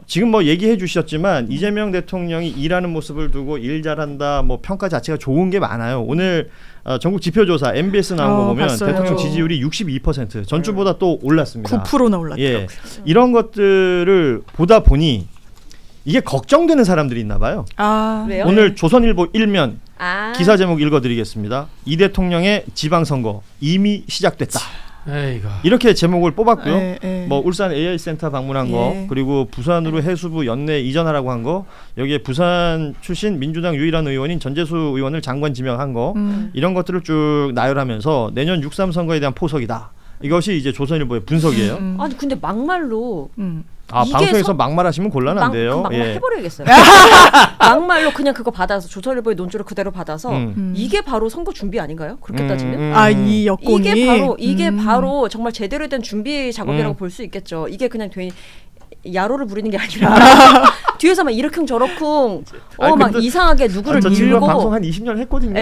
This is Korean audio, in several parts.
지금 뭐 얘기해 주셨지만 이재명 대통령이 일하는 모습을 두고 일 잘한다 뭐 평가 자체가 좋은 게 많아요. 오늘 전국 지표조사 MBS 나온 거 보면 봤어요. 대통령 지지율이 62% 전주보다 또 올랐습니다. 9%나 올랐더라고요. 예, 이런 것들을 보다 보니 이게 걱정되는 사람들이 있나 봐요. 왜요? 오늘 조선일보 1면 기사 제목 읽어드리겠습니다. 이 대통령의 지방선거 이미 시작됐다. 에이가. 이렇게 제목을 뽑았고요. 에. 뭐 울산 AI센터 방문한 거, 그리고 부산으로 해수부 연내 이전하라고 한 거, 여기에 부산 출신 민주당 유일한 의원인 전재수 의원을 장관 지명한 거, 이런 것들을 쭉 나열하면서 내년 6.3 선거에 대한 포석이다. 이것이 이제 조선일보의 분석이에요. 아니 근데 막말로 방송에서 막말하시면 곤란한데요. 막말 해버려야겠어요. 막말로 그냥 그거 받아서 조선일보의 논조를 그대로 받아서 이게 바로 선거 준비 아닌가요? 그렇게 따지면 이 여권이 이게 바로 정말 제대로 된 준비 작업이라고 볼 수 있겠죠. 이게 그냥 괜히 야로를 부리는 게 아니라 뒤에서 막 이러쿵 저러쿵 막 이상하게 누구를 밀고 방송 한 20년 했거든요.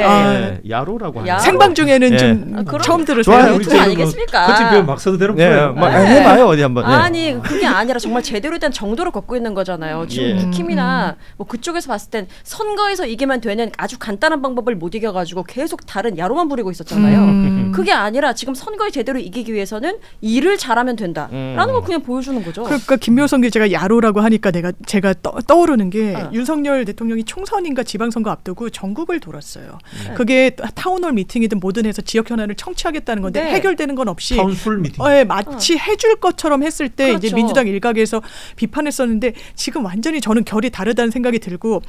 야로라고 하는 생방 중에는 좀 처음 들으세요. 유튜브 아니겠습니까? 거친 막 써도 되는 거예요. 해봐요 어디 한번. 아니 그게 아니라 정말 제대로 된 정도를 걷고 있는 거잖아요. 지금 국힘이나 뭐 그쪽에서 봤을 땐 선거에서 이기면 되는 아주 간단한 방법을 못 이겨가지고 계속 다른 야로만 부리고 있었잖아요. 그게 아니라 지금 선거에 제대로 이기기 위해서는 일을 잘하면 된다라는 걸 그냥 보여주는 거죠. 그러니까 김묘성 기자가 야로라고 하니까 제가 떠오르는 게 윤석열 대통령이 총선인가 지방선거 앞두고 전국을 돌았어요. 그게 타운홀 미팅이든 뭐든 해서 지역 현안을 청취하겠다는 건데 해결되는 건 없이 타운홀 미팅. 마치 해줄 것처럼 했을 때 그렇죠. 이제 민주당 일각에서 비판했었는데 지금 완전히 저는 결이 다르다는 생각이 들고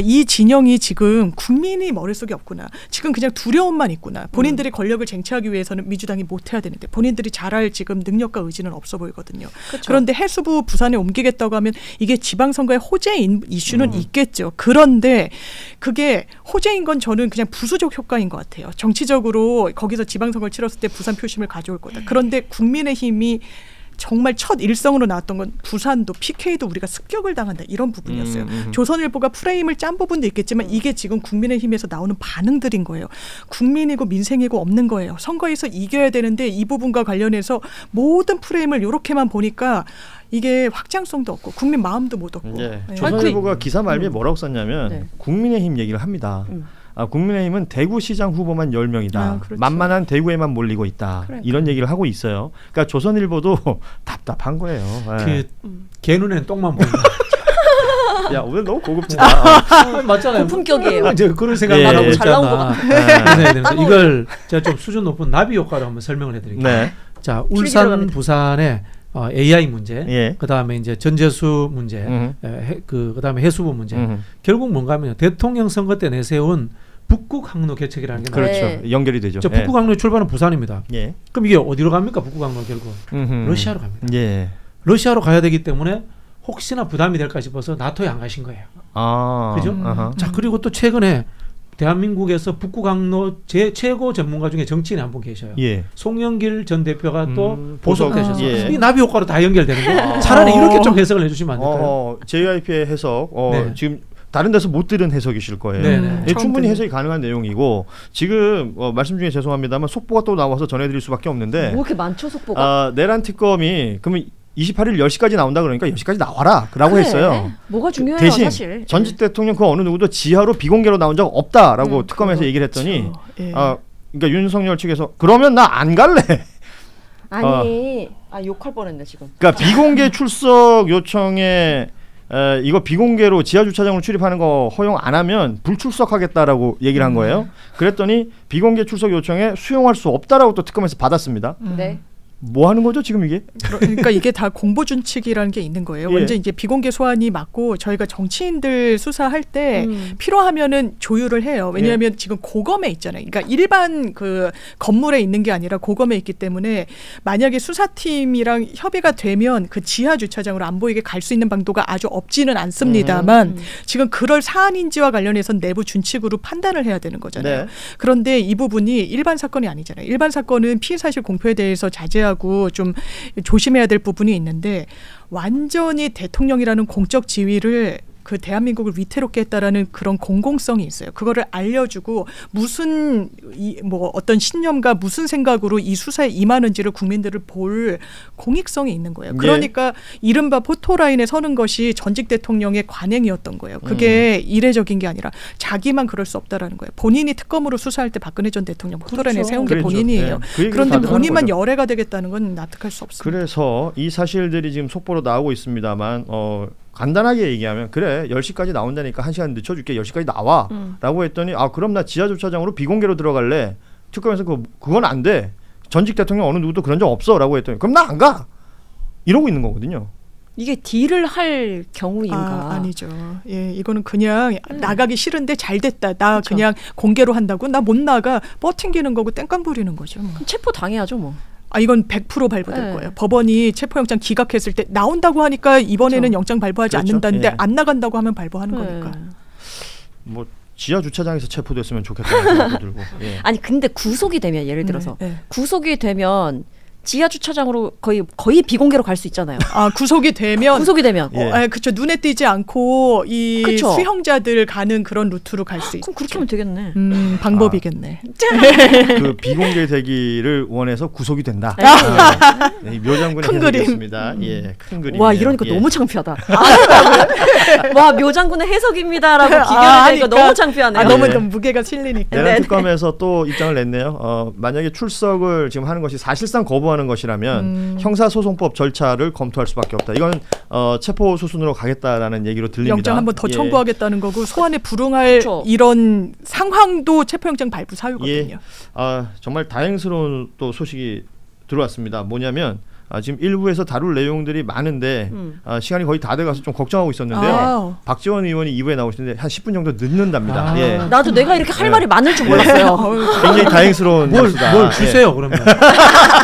이 진영이 지금 국민이 머릿속에 없구나. 지금 그냥 두려움만 있구나. 본인들의 권력을 쟁취하기 위해서는 민주당이 못해야 되는데 본인들이 잘할 지금 능력과 의지는 없어 보이거든요. 그렇죠. 그런데 해수부 부산에 옮기겠다고 하면 이게 지방선거의 호재 이슈는 있겠죠. 그런데 그게 호재인 건 저는 그냥 부수적 효과인 것 같아요. 정치적으로 거기서 지방선거를 치렀을 때 부산 표심을 가져올 거다. 그런데 국민의힘이 정말 첫 일성으로 나왔던 건 부산도 PK도 우리가 습격을 당한다 이런 부분이었어요. 조선일보가 프레임을 짠 부분도 있겠지만 이게 지금 국민의힘에서 나오는 반응들인 거예요. 국민이고 민생이고 없는 거예요. 선거에서 이겨야 되는데 이 부분과 관련해서 모든 프레임을 이렇게만 보니까 이게 확장성도 없고 국민 마음도 못 얻고. 조선일보가 기사 말미에 뭐라고 썼냐면 국민의힘 얘기를 합니다. 국민의힘은 대구시장 후보만 10명이다. 그렇죠. 만만한 대구에만 몰리고 있다. 이런 얘기를 하고 있어요. 그러니까 조선일보도 답답한 거예요. 개 눈에는 똥만 보인다. 야 오늘 너무 고급지다. 맞잖아요. 고품격이에요. 이제 그런 생각만 하고 잘 나온 있잖아. 이걸 제가 좀 수준 높은 나비 효과를 한번 설명을 해드릴게요. 자 울산, 부산에 AI 문제, 그 다음에 이제 전재수 문제, 그 다음에 해수부 문제. 결국 뭔가 하면 대통령 선거 때 내세운 북극 항로 개척이라는 게 그렇죠. 연결이 되죠. 북극 항로의 출발은 부산입니다. 그럼 이게 어디로 갑니까? 북극 항로 결국 러시아로 갑니다. 러시아로 가야 되기 때문에 혹시나 부담이 될까 싶어서 나토에 안 가신 거예요. 그죠? 자 그리고 또 최근에 대한민국에서 북극 항로 최고 전문가 중에 정치인이 한 분 계셔요. 송영길 전 대표가 또 보석되셨어요. 이 나비 효과로 다 연결되는 거예요. 차라리 이렇게 좀 해석을 해주시면 안 될까요? JYP의 해석 지금 다른 데서 못 들은 해석이실 거예요. 충분히 해석이 가능한 내용이고 지금 말씀 중에 죄송합니다만 속보가 또 나와서 전해드릴 수밖에 없는데 뭐 이렇게 많죠 속보가? 내란 특검이 그러면 28일 10시까지 나온다 그러니까 10시까지 나와라 라고 했어요. 뭐가 중요해요 대신 사실. 전직 대통령 그 어느 누구도 지하로 비공개로 나온 적 없다라고 특검에서 얘기를 했더니 그러니까 윤석열 측에서 그러면 나 안 갈래. 아니 욕할 뻔했네 지금. 그러니까 비공개 출석 요청에 이거 비공개로 지하 주차장으로 출입하는 거 허용 안 하면 불출석하겠다라고 얘기를 한 거예요. 그랬더니 비공개 출석 요청에 수용할 수 없다라고 또 특검에서 받았습니다. 뭐 하는 거죠 지금 이게? 그러니까 이게 다 공보 준칙이라는 게 있는 거예요. 먼저 이제 비공개 소환이 맞고 저희가 정치인들 수사할 때 필요하면은 조율을 해요. 왜냐하면 지금 고검에 있잖아요. 그러니까 일반 그 건물에 있는 게 아니라 고검에 있기 때문에 만약에 수사팀이랑 협의가 되면 그 지하 주차장으로 안 보이게 갈 수 있는 방도가 아주 없지는 않습니다만 지금 그럴 사안인지와 관련해서 내부 준칙으로 판단을 해야 되는 거잖아요. 그런데 이 부분이 일반 사건이 아니잖아요. 일반 사건은 피해 사실 공표에 대해서 자제하고 좀 조심해야 될 부분이 있는데 완전히 대통령이라는 공적 지위를 그 대한민국을 위태롭게 했다라는 그런 공공성이 있어요. 그거를 알려주고 무슨 뭐 어떤 신념과 무슨 생각으로 이 수사에 임하는지를 국민들을 볼 공익성이 있는 거예요. 그러니까 이른바 포토라인에 서는 것이 전직 대통령의 관행이었던 거예요. 그게 이례적인 게 아니라 자기만 그럴 수 없다라는 거예요. 본인이 특검으로 수사할 때 박근혜 전 대통령 포토라인에 세운 게 본인이에요. 그런데 본인만 열애가 되겠다는 건 납득할 수 없습니다. 그래서 이 사실들이 지금 속보로 나오고 있습니다만 간단하게 얘기하면 그래 10시까지 나온다니까 1시간 늦춰줄게 10시까지 나와 라고 했더니 그럼 나 지하주차장으로 비공개로 들어갈래. 특검에서 그건 안 돼. 전직 대통령 어느 누구도 그런 적 없어 라고 했더니 그럼 나 안 가. 이러고 있는 거거든요. 이게 딜을 할 경우인가? 아니죠. 예, 이거는 그냥 나가기 싫은데 잘 됐다. 나 그렇죠. 그냥 공개로 한다고 나 못 나가. 뻗팅기는 거고 땡깡 부리는 거죠. 뭐. 그럼 체포 당해야죠 뭐. 이건 100% 발부될 거예요. 법원이 체포영장 기각했을 때 나온다고 하니까 이번에는 그렇죠. 영장 발부하지 않는다는데 안 나간다고 하면 발부하는 거니까. 뭐 지하 주차장에서 체포됐으면 좋겠다는 생각도 들고. 아니 근데 구속이 되면 예를 들어서 구속이 되면 지하 주차장으로 거의 비공개로 갈 수 있잖아요. 구속이 되면 그렇죠. 눈에 띄지 않고 이 그쵸. 수형자들 가는 그런 루트로 갈 수 있죠. 그럼 그렇게 하면 되겠네. 방법이겠네. 그 비공개 되기를 원해서 구속이 된다. 묘장군의 해석이었습니다. 큰 그림. 와 이러니까 너무 창피하다. 와 묘장군의 해석입니다라고 기결하니까 너무 창피하네요. 너무 무게가 실리니까. 내란 특검에서 또 입장을 냈네요. 만약에 출석을 지금 하는 것이 사실상 거부하는 것이라면 형사소송법 절차를 검토할 수밖에 없다. 이건 체포 수순으로 가겠다라는 얘기로 들립니다. 영장 한번 더 청구하겠다는 거고 소환에 불응할 그렇죠. 이런 상황도 체포영장 발부 사유거든요. 정말 다행스러운 또 소식이 들어왔습니다. 뭐냐면 지금 일부에서 다룰 내용들이 많은데 시간이 거의 다 돼가서 좀 걱정하고 있었는데요. 박지원 의원이 2부에 나오시는데 한 10분 정도 늦는답니다. 나도 내가 이렇게 할 말이 많을 줄 몰랐어요. 굉장히 다행스러운 뉴스다. 뭘 주세요 그러면.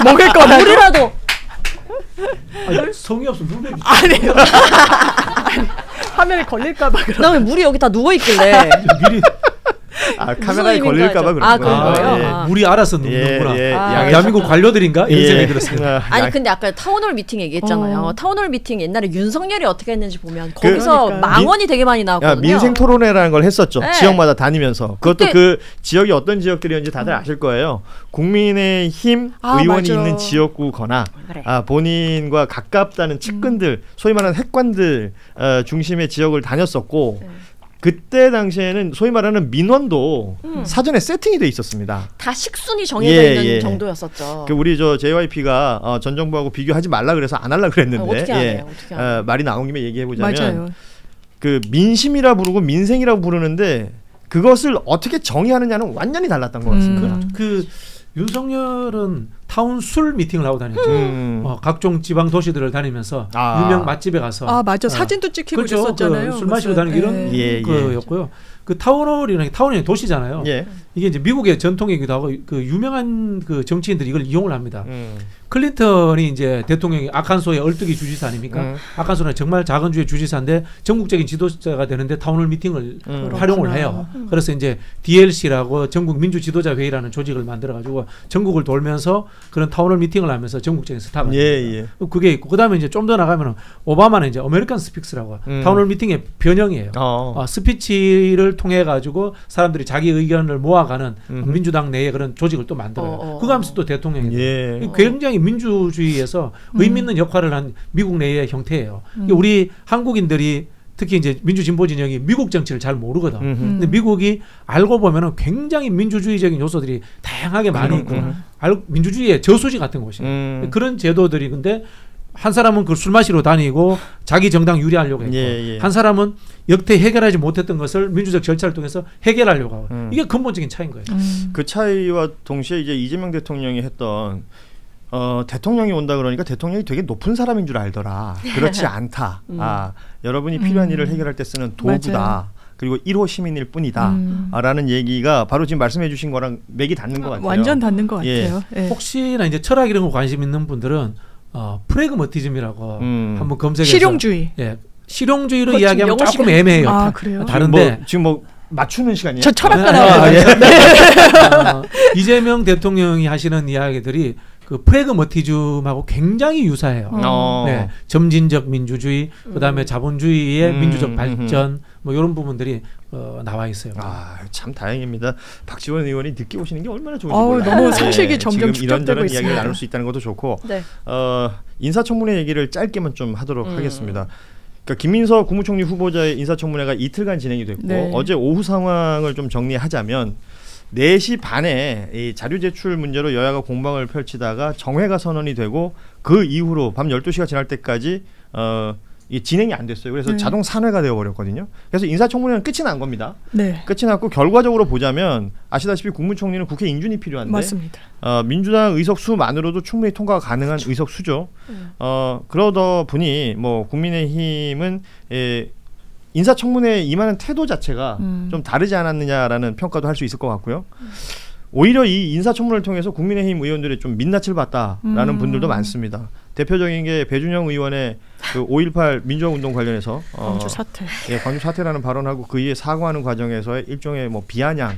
먹을 거나 물이라도. 성의 없으면 물 내주세요. 아니요. 화면에 걸릴까봐 그런. 나 왜 물이 여기 다 누워있길래. 미리 카메라에 걸릴까봐 그런 거예요. 물이 알아서 눕는구나. 대한민국 관료들인가? 이런 생각이 들었어요. 아니 근데 아까 타운홀 미팅 얘기했잖아요. 타운홀 미팅 옛날에 윤석열이 어떻게 했는지 보면 거기서 망언이 되게 많이 나왔거든요. 민생 토론회라는 걸 했었죠. 지역마다 다니면서. 그것도 그 지역이 어떤 지역들이었는지 다들 아실 거예요. 국민의힘 의원이 있는 지역구거나 본인과 가깝다는 측근들, 소위 말하는 핵관들 중심의 지역을 다녔었고 그때 당시에는 소위 말하는 민원도 사전에 세팅이 돼 있었습니다. 다 식순이 정해져 있는 정도였었죠. 우리 JYP가 전 정부하고 비교하지 말라 그래서 안 하려고 그랬는데 어떻게 안 해요? 말이 나온 김에 얘기해 보자면 맞아요. 그 민심이라 부르고 민생이라고 부르는데 그것을 어떻게 정의하느냐는 완전히 달랐던 것 같습니다. 그 윤석열은 타운 술 미팅을 하고 다녔죠. 각종 지방 도시들을 다니면서 유명 맛집에 가서 맞아 사진도 찍히고 그렇죠? 있었잖아요. 술 마시고 다니는 이런 거였고요. 그 타운홀이 도시잖아요. 이게 이제 미국의 전통이기도 하고 그 유명한 그 정치인들이 이걸 이용을 합니다. 클린턴이 이제 대통령이 아칸소의 얼뜨기 주지사 아닙니까? 아칸소는 정말 작은 주의 주지사인데 전국적인 지도자가 되는데 타운홀 미팅을 활용을 해요. 그래서 이제 DLC라고 전국 민주 지도자 회의라는 조직을 만들어 가지고 전국을 돌면서 그런 타운홀 미팅을 하면서 전국적인 스타가 됩니다. 그게 있고 그다음에 이제 좀 더 나가면 오바마는 이제 아메리칸 스픽스라고 타운홀 미팅의 변형이에요. 스피치를 통해 가지고 사람들이 자기 의견을 모아가는 민주당 내에 그런 조직을 또 만들어요. 그거 하면서 또 대통령이 굉장히 민주주의에서 의미 있는 역할을 한 미국 내의 형태예요. 우리 한국인들이 특히 이제 민주진보 진영이 미국 정치를 잘 모르거든. 근데 미국이 알고 보면은 굉장히 민주주의적인 요소들이 다양하게 많이 있고 민주주의의 저수지 같은 곳이에요. 그런 제도들이 근데 한 사람은 그 술 마시러 다니고 자기 정당 유리하려고 했고 한 사람은 역대 해결하지 못했던 것을 민주적 절차를 통해서 해결하려고 하고 이게 근본적인 차이인 거예요. 그 차이와 동시에 이제 이재명 대통령이 했던 대통령이 온다 그러니까 대통령이 되게 높은 사람인 줄 알더라. 그렇지 않다. 여러분이 필요한 일을 해결할 때 쓰는 도구다. 맞아요. 그리고 1호 시민일 뿐이다. 라는 얘기가 바로 지금 말씀해 주신 거랑 맥이 닿는 것 같아요. 완전 닿는 것 같아요. 혹시나 이제 철학 이런 거 관심 있는 분들은 프래그머티즘이라고 한번 검색해서 실용주의. 실용주의로 이야기하면 조금 애매해요. 그래요? 다른데 지금 뭐 맞추는 시간이에요? 저 철학가 나와요. 이재명 대통령이 하시는 이야기들이 그 프래그머티즘하고 굉장히 유사해요. 네, 점진적 민주주의, 그다음에 자본주의의 민주적 발전, 뭐 이런 부분들이 나와 있어요. 참 다행입니다. 박지원 의원이 늦게 오시는 게 얼마나 좋은지 몰라요. 너무 상식이 점점 지금 이런저런 있습니다. 이야기를 나눌 수 있다는 것도 좋고 네. 인사청문회 얘기를 짧게만 좀 하도록 하겠습니다. 그러니까 김민석 국무총리 후보자의 인사청문회가 이틀간 진행이 됐고 네. 어제 오후 상황을 좀 정리하자면 4시 반에 이 자료 제출 문제로 여야가 공방을 펼치다가 정회가 선언이 되고 그 이후로 밤 12시가 지날 때까지 이 진행이 안 됐어요. 그래서 자동 산회가 되어버렸거든요. 그래서 인사청문회는 끝이 난 겁니다. 네. 끝이 났고 결과적으로 보자면 아시다시피 국무총리는 국회 인준이 필요한데 맞습니다. 민주당 의석수만으로도 충분히 통과가 가능한 의석수죠. 그러다 보니 뭐 국민의힘은 인사청문회에 임하는 태도 자체가 좀 다르지 않았느냐라는 평가도 할 수 있을 것 같고요. 오히려 이 인사청문회를 통해서 국민의힘 의원들이 좀 민낯을 봤다라는 분들도 많습니다. 대표적인 게 배준영 의원의 그 5.18 민주화운동 관련해서 광주 사퇴, 광주 사퇴라는 발언하고 그 이에 사과하는 과정에서의 일종의 뭐 비아냥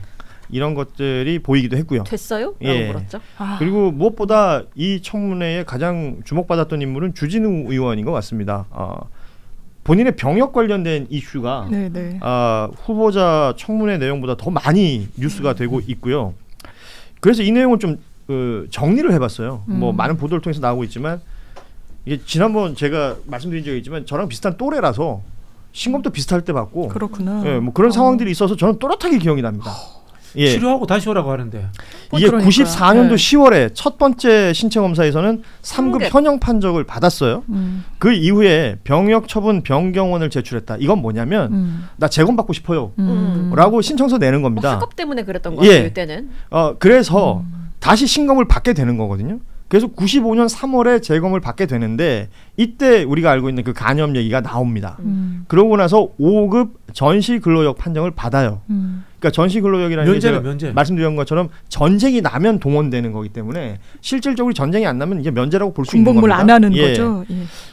이런 것들이 보이기도 했고요. 됐어요? 라고 물었죠. 그리고 무엇보다 이 청문회에 가장 주목받았던 인물은 주진우 의원인 것 같습니다. 본인의 병역 관련된 이슈가 후보자 청문회 내용보다 더 많이 뉴스가 되고 있고요. 그래서 이 내용을 좀 정리를 해봤어요. 뭐 많은 보도를 통해서 나오고 있지만 이게 지난번 제가 말씀드린 적이 있지만 저랑 비슷한 또래라서 신검도 비슷할 때 봤고 그렇구나. 뭐 그런 상황들이 있어서 저는 또렷하게 기억이 납니다. 치료하고 다시 오라고 하는데 이게 그러니까. 94년도 10월에 첫 번째 신체 검사에서는 3급 현형 판정을 받았어요. 그 이후에 병역 처분 변경원을 제출했다. 이건 뭐냐면 나 재검 받고 싶어요. 라고 신청서 내는 겁니다. 학업 때문에 그랬던 거예요. 이때는. 그래서 다시 신검을 받게 되는 거거든요. 그래서 95년 3월에 재검을 받게 되는데 이때 우리가 알고 있는 그 간염 얘기가 나옵니다. 그러고 나서 5급 전시 근로역 판정을 받아요. 그러니까 전시 근로역이라는 게 제가 말씀드린 것처럼 전쟁이 나면 동원되는 거기 때문에 실질적으로 전쟁이 안 나면 이게 면제라고 볼 수 있는 겁니다. 군복무를 안 하는 거죠.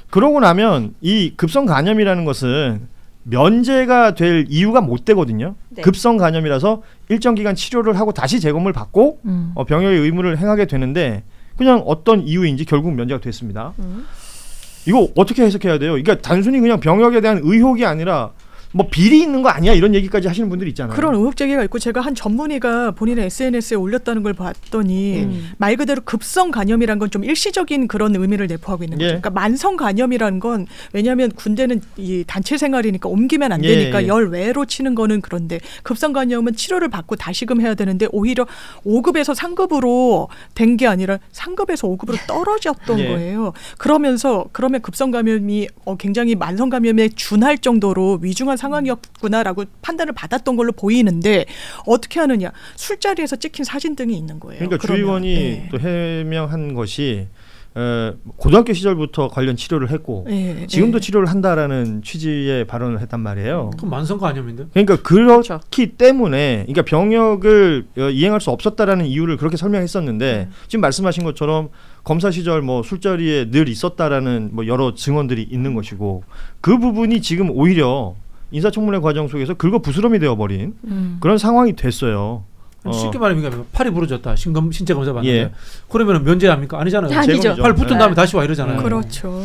그러고 나면 이 급성 간염이라는 것은 면제가 될 이유가 못 되거든요. 급성 간염이라서 일정 기간 치료를 하고 다시 재검을 받고 병역의 의무를 행하게 되는데 그냥 어떤 이유인지 결국 면제가 됐습니다. 이거 어떻게 해석해야 돼요? 그러니까 단순히 그냥 병역에 대한 의혹이 아니라 뭐 비리 있는 거 아니야 이런 얘기까지 하시는 분들이 있잖아요. 그런 의혹 제기가 있고 제가 한 전문의가 본인의 SNS에 올렸다는 걸 봤더니 말 그대로 급성 간염이란 건 좀 일시적인 그런 의미를 내포하고 있는 거죠. 그러니까 만성 간염이란 건 왜냐하면 군대는 이 단체 생활이니까 옮기면 안 되니까 열외로 치는 거는 그런데 급성 간염은 치료를 받고 다시금 해야 되는데 오히려 5급에서 3급으로 된 게 아니라 3급에서 5급으로 떨어졌던 거예요. 그러면 급성 감염이 굉장히 만성 감염에 준할 정도로 위중한 상황이었구나라고 판단을 받았던 걸로 보이는데 어떻게 하느냐. 술자리에서 찍힌 사진 등이 있는 거예요. 그러니까 주 의원이 또 해명한 것이 고등학교 시절부터 관련 치료를 했고 지금도 치료를 한다라는 취지의 발언을 했단 말이에요. 그럼 만성 간염인데? 그러니까 그렇기 때문에 그러니까 병역을 이행할 수 없었다라는 이유를 그렇게 설명했었는데 지금 말씀하신 것처럼 검사 시절 뭐 술자리에 늘 있었다라는 뭐 여러 증언들이 있는 것이고 그 부분이 지금 오히려 인사청문회 과정 속에서 긁어 부스럼이 되어버린 그런 상황이 됐어요. 쉽게 말하면 팔이 부러졌다. 신체 검사 받는데 그러면 면제합니까? 아니잖아요. 아니죠. 팔 붙은 다음에 다시 와 이러잖아요. 그렇죠.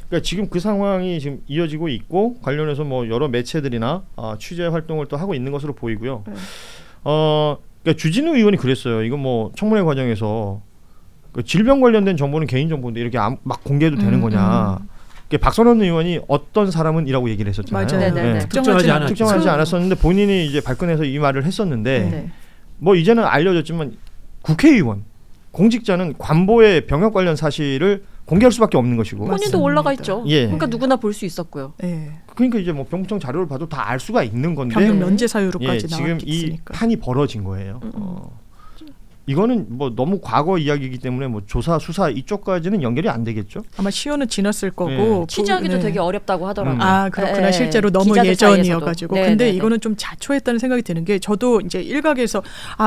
그러니까 지금 그 상황이 지금 이어지고 있고 관련해서 뭐 여러 매체들이나 취재 활동을 또 하고 있는 것으로 보이고요. 그러니까 주진우 의원이 그랬어요. 이거 뭐 청문회 과정에서 질병 관련된 정보는 개인 정보인데 이렇게 막 공개해도 되는 거냐. 박선원 의원이 어떤 사람은이라고 얘기를 했었잖아요. 맞아요. 특정하지 않았었는데 본인이 이제 발끈해서 이 말을 했었는데 뭐 이제는 알려졌지만 국회의원, 공직자는 관보의 병역 관련 사실을 공개할 수밖에 없는 것이고 본인도 올라가 있죠. 그러니까 누구나 볼 수 있었고요. 그러니까 이제 뭐 병무청 자료를 봐도 다 알 수가 있는 건데 병역 면제 사유로까지 지금 나왔으니까. 이 판이 벌어진 거예요. 이거는 뭐 너무 과거 이야기이기 때문에 뭐 조사 수사 이쪽까지는 연결이 안 되겠죠. 아마 시효는 지났을 거고 취재하기도 되게 어렵다고 하더라고요. 아 그렇구나. 실제로 너무 예전이어가지고. 근데 이거는 좀 자초했다는 생각이 드는 게 저도 이제 일각에서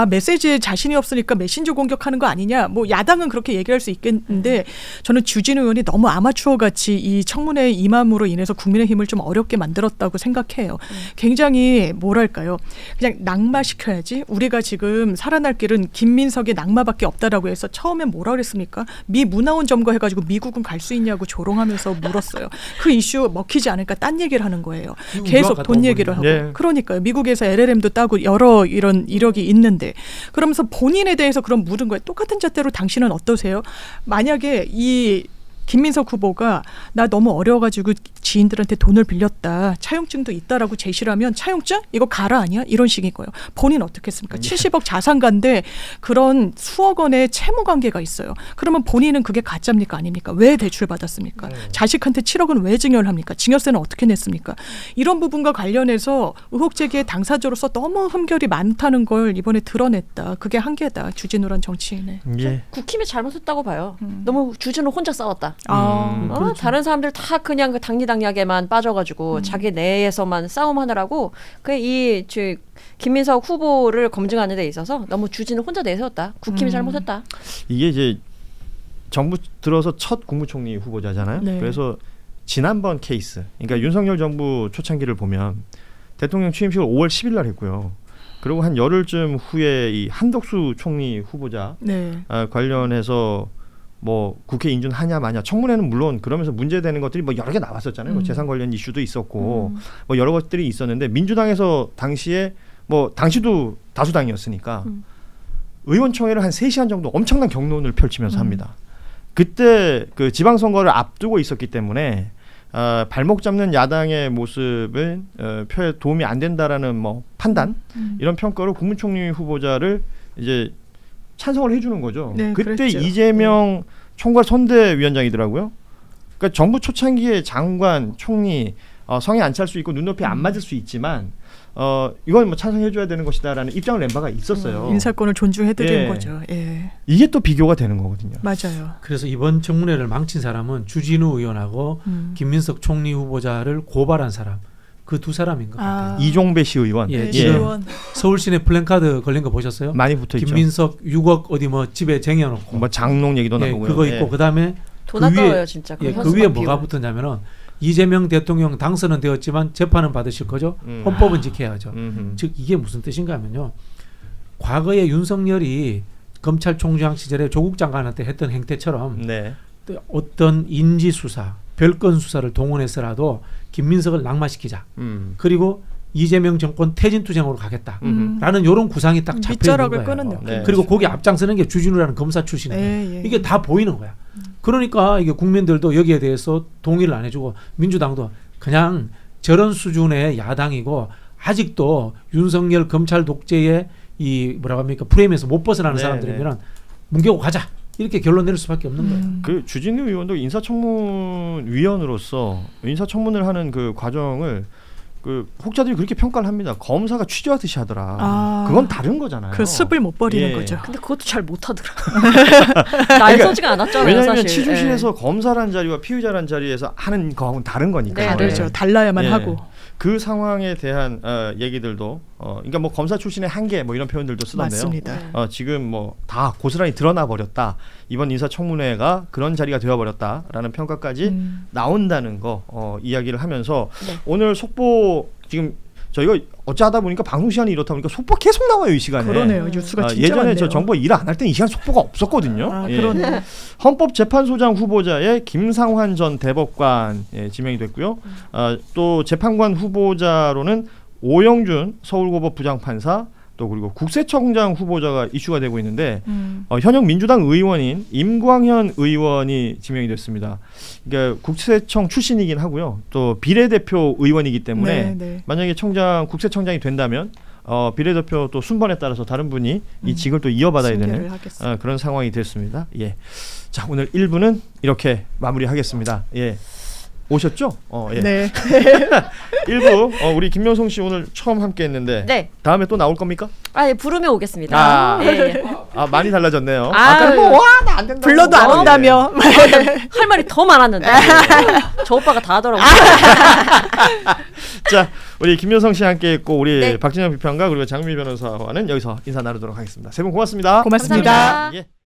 메시지에 자신이 없으니까 메신저 공격하는 거 아니냐. 뭐 야당은 그렇게 얘기할 수 있겠는데 저는 주진우 의원이 너무 아마추어 같이 이 청문회 임함으로 인해서 국민의힘을 좀 어렵게 만들었다고 생각해요. 굉장히 뭐랄까요. 그냥 낙마시켜야지. 우리가 지금 살아날 길은 김민석 김민석이 낙마밖에 없다라고 해서 처음엔 뭐라 그랬습니까? 미 문화원 점거해가지고 미국은 갈 수 있냐고 조롱하면서 물었어요. 그 이슈 먹히지 않으니까 딴 얘기를 하는 거예요. 계속 돈 얘기를 하고. 네. 그러니까요. 미국에서 LLM도 따고 여러 이런 이력이 있는데 그러면서 본인에 대해서 그런 물은 거예요. 똑같은 잣대로 당신은 어떠세요? 만약에 이 김민석 후보가 나 너무 어려워가지고 지인들한테 돈을 빌렸다. 차용증도 있다라고 제시를 하면 차용증? 이거 가라 아니야? 이런 식인 거예요. 본인 어떻게 했습니까? 70억 자산가인데 그런 수억 원의 채무 관계가 있어요. 그러면 본인은 그게 가짜입니까? 아닙니까? 왜 대출받았습니까? 자식한테 7억은 왜 증여를 합니까? 증여세는 어떻게 냈습니까? 이런 부분과 관련해서 의혹 제기의 당사자로서 너무 흠결이 많다는 걸 이번에 드러냈다. 그게 한계다. 주진우란 정치인의. 예. 국힘이 잘못했다고 봐요. 너무 주진우 혼자 싸웠다. 그렇죠. 다른 사람들 다 그냥 그 당리당략에만 빠져가지고 자기 내에서만 싸움하느라고 김민석 후보를 검증하는 데 있어서 너무 주진우 혼자 내세웠다. 국힘이 잘못했다. 이게 이제 정부 들어서 첫 국무총리 후보자잖아요. 네. 그래서 지난번 케이스, 그러니까 윤석열 정부 초창기를 보면 대통령 취임식을 5월 10일 날 했고요. 그리고 한 열흘쯤 후에 이 한덕수 총리 후보자 관련해서 뭐 국회 인준하냐 마냐 청문회는 물론 그러면서 문제되는 것들이 뭐 여러 개 나왔었잖아요. 뭐 재산 관련 이슈도 있었고 뭐 여러 것들이 있었는데 민주당에서 당시에 뭐 당시도 다수당이었으니까 의원총회를 한 3시간 정도 엄청난 격론을 펼치면서 합니다. 그때 그 지방선거를 앞두고 있었기 때문에 발목 잡는 야당의 모습은 표에 도움이 안 된다라는 뭐 판단 이런 평가로 국무총리 후보자를 이제 찬성을 해주는 거죠. 네, 그때 그랬죠. 이재명 총괄 선대위원장이더라고요. 그러니까 정부 초창기에 장관, 총리 성에 안 찰 수 있고 눈높이 안 맞을 수 있지만 이건 뭐 찬성해줘야 되는 것이다라는 입장을 낸 바가 있었어요. 인사권을 존중해드리는 거죠. 예. 이게 또 비교가 되는 거거든요. 맞아요. 그래서 이번 청문회를 망친 사람은 주진우 의원하고 김민석 총리 후보자를 고발한 사람. 그 두 사람인 것 같아요. 이종배 시 의원. 예, 지금 서울시내 플랜카드 걸린 거 보셨어요? 많이 붙어있죠. 김민석 6억 어디 뭐 집에 쟁여놓고 뭐 장롱 얘기도 나오고요. 그거 있고 그다음에 돈 아까워요 진짜. 그 위에 뭐가 붙었냐면은 이재명 대통령 당선은 되었지만 재판은 받으실 거죠. 헌법은 지켜야죠. 즉 이게 무슨 뜻인가 하면요. 과거에 윤석열이 검찰총장 시절에 조국 장관한테 했던 행태처럼 어떤 인지수사, 별건 수사를 동원해서라도 김민석을 낙마시키자. 그리고 이재명 정권 퇴진투쟁으로 가겠다라는 이런 구상이 딱 잡혀 있는 거예요. 그리고 거기 앞장서는 게 주진우라는 검사 출신이에요. 이게 다 보이는 거야. 그러니까 이게 국민들도 여기에 대해서 동의를 안 해주고 민주당도 그냥 저런 수준의 야당이고 아직도 윤석열 검찰 독재의 이 뭐라고 합니까 프레임에서 못 벗어나는 사람들이면 뭉개고 가자. 이렇게 결론 내릴 수밖에 없는 거예요. 그 주진우 의원도 인사청문위원으로서 인사청문을 하는 그 과정을 그 혹자들이 그렇게 평가를 합니다. 검사가 취재하듯이 하더라. 그건 다른 거잖아요. 그 습을 못 버리는 거죠. 근데 그것도 잘 못하더라. 날서지가 않았잖아요. 왜냐하면 사실. 취조실에서 검사란 자리와 피의자란 자리에서 하는 거하고는 다른 거니까. 다르죠. 달라야만 하고. 그 상황에 대한 얘기들도 그러니까 뭐 검사 출신의 한계 뭐 이런 표현들도 쓰던데요. 맞습니다. 지금 뭐 다 고스란히 드러나 버렸다. 이번 인사청문회가 그런 자리가 되어버렸다라는 평가까지 나온다는 거 이야기를 하면서 오늘 속보 지금 저희가 어찌하다 보니까 방송 시간이 이렇다 보니까 속보 계속 나와요 이 시간에. 그러네요. 뉴스가 진짜 예전에 많네요. 저 정보 일 안 할 때 이 시간 속보가 없었거든요. 그러네. 헌법재판소장 후보자에 김상환 전 대법관 지명이 됐고요. 또 재판관 후보자로는 오영준 서울고법 부장판사 또 그리고 국세청장 후보자가 이슈가 되고 있는데 현역 민주당 의원인 임광현 의원이 지명이 됐습니다. 그러니까 국세청 출신이긴 하고요. 또 비례대표 의원이기 때문에 만약에 국세청장이 된다면 비례대표 또 순번에 따라서 다른 분이 이 직을 또 이어받아야 되는 그런 상황이 됐습니다. 예. 자, 오늘 1부는 이렇게 마무리하겠습니다. 예. 오셨죠? 예. 네. 1부 우리 김명성 씨 오늘 처음 함께했는데 다음에 또 나올 겁니까? 예, 부르면 오겠습니다. 많이 달라졌네요. 아까 나 안 된다. 불러도 안 온다며. 할 말이 더 많았는데 저 오빠가 다 하더라고요. 자, 우리 김명성 씨 함께했고 우리 박진영 비평가 그리고 장미 변호사와는 여기서 인사 나누도록 하겠습니다. 세 분 고맙습니다. 고맙습니다. 감사합니다. 예.